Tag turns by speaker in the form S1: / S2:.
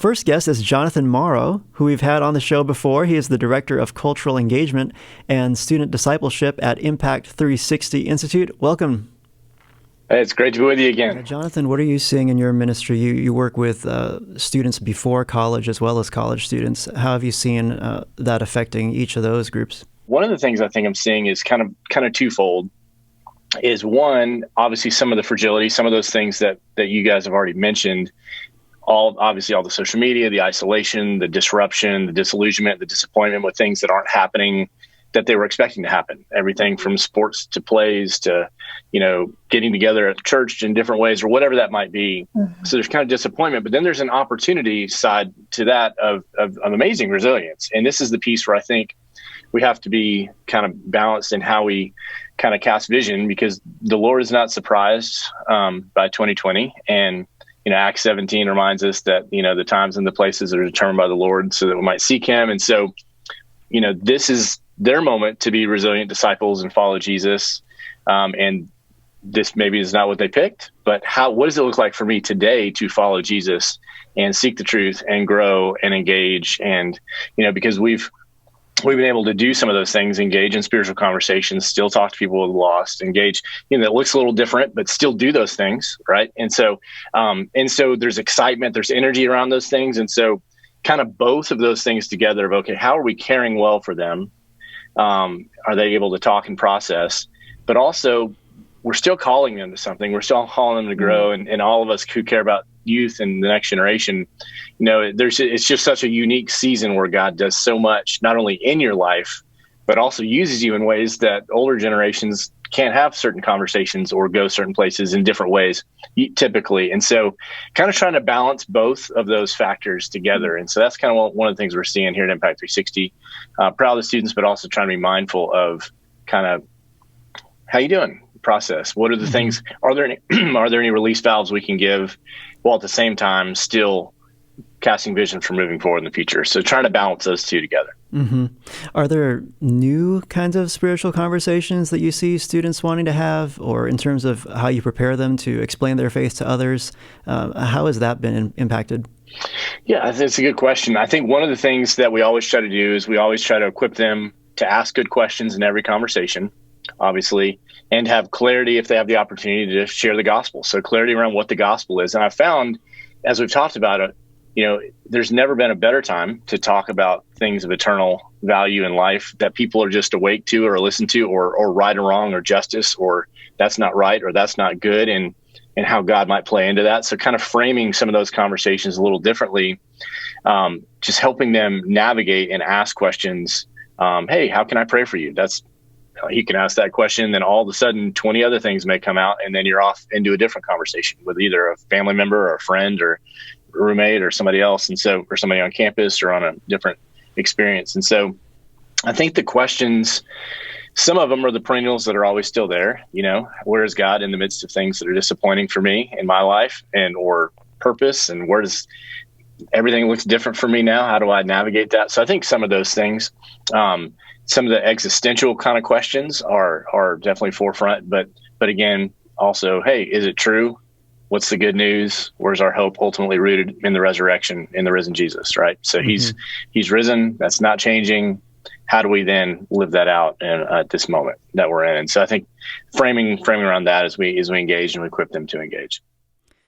S1: First guest is Jonathan Morrow, who we've had on the show before. He is the Director of Cultural Engagement and Student Discipleship at Impact 360 Institute. Welcome.
S2: Hey, it's great to be with you again.
S1: Jonathan, what are you seeing in your ministry? You work with students before college as well as college students. How have you seen that affecting each of those groups?
S2: One of the things I think I'm seeing is kind of twofold. Is one, obviously some of the fragility, some of those things that you guys have already mentioned, all the social media, the isolation, the disruption, the disillusionment, the disappointment with things that aren't happening that they were expecting to happen. Everything from sports to plays to, getting together at church in different ways or whatever that might be. Mm-hmm. So there's kind of disappointment, but then there's an opportunity side to that of amazing resilience. And this is the piece where I think we have to be kind of balanced in how we kind of cast vision, because the Lord is not surprised by 2020. And Acts 17 reminds us that, the times and the places are determined by the Lord so that we might seek him. And so, this is their moment to be resilient disciples and follow Jesus. And this maybe is not what they picked, but what does it look like for me today to follow Jesus and seek the truth and grow and engage? And, because we've been able to do some of those things, engage in spiritual conversations, still talk to people who are lost, engage, it looks a little different, but still do those things. Right. And so there's excitement, there's energy around those things. And so kind of both of those things together of, okay, how are we caring well for them? Are they able to talk and process, but also we're still calling them to something. We're still calling them to grow. And all of us who care about youth and the next generation, it's just such a unique season where God does so much, not only in your life, but also uses you in ways that older generations can't have certain conversations or go certain places in different ways typically. And so kind of trying to balance both of those factors together. And so that's kind of one of the things we're seeing here at Impact 360. Proud of the students, but also trying to be mindful of kind of how you doing? Process. What are the things? Are there any release valves we can give while at the same time still casting vision for moving forward in the future? So trying to balance those two together.
S1: Mm-hmm. Are there new kinds of spiritual conversations that you see students wanting to have, or in terms of how you prepare them to explain their faith to others? How has that been impacted?
S2: Yeah, it's a good question. I think one of the things that we always try to do is we always try to equip them to ask good questions in every conversation, obviously, and have clarity if they have the opportunity to share the gospel. So clarity around what the gospel is. And I found, as we've talked about it, there's never been a better time to talk about things of eternal value in life that people are just awake to or listen to, or right or wrong, or justice, or that's not right, or that's not good, and how God might play into that. So kind of framing some of those conversations a little differently, just helping them navigate and ask questions. Hey, how can I pray for you? You can ask that question, then all of a sudden 20 other things may come out, and then you're off into a different conversation with either a family member or a friend or roommate or somebody else. And so, or somebody on campus or on a different experience. And so I think the questions, some of them are the perennials that are always still there. Where is God in the midst of things that are disappointing for me in my life or purpose? And where does everything looks different for me now? How do I navigate that? So I think some of those things, some of the existential kind of questions are definitely forefront, but again, also, hey, is it true? What's the good news? Where's our hope ultimately rooted in the resurrection, in the risen Jesus, right? So he's risen. That's not changing. How do we then live that out at this moment that we're in? And so I think framing around that as we engage and we equip them to engage.